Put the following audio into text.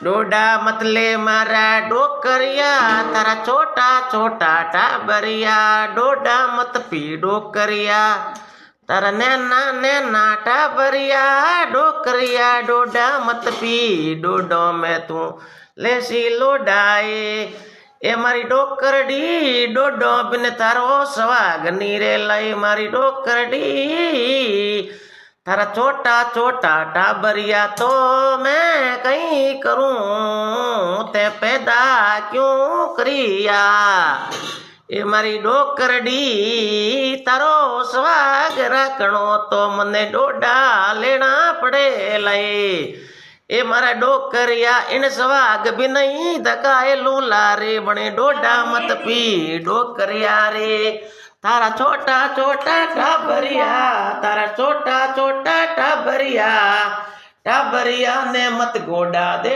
डोडा मतले मारा डोकरिया तारा छोटा छोटा टाबरिया डोडा मत पी डोकरिया तारा नैना नैना टाबरिया डोकरिया डोडा मत पी डोडो में तू लेसी लोडाए ए मारी डोकरडी डोडो बिन तारो सवाग नीरे लाई मारी डोकरडी तारा छोटा छोटा टाबरिया तो मैं कहीं करूं ते पैदा क्यों करिया ए मारी डोकरडी तारो स्वाग रखणो तो मने डोडा लेना पड़े लए ए मारा डोकरिया इन स्वाग भी नहीं धकाए लूला रे बने डोडा मत पी डोकरिया रे तारा छोटा छोटा टाबरिया तारा छोटा छोटा टाबरिया टाबरिया ने मत गोडा दे।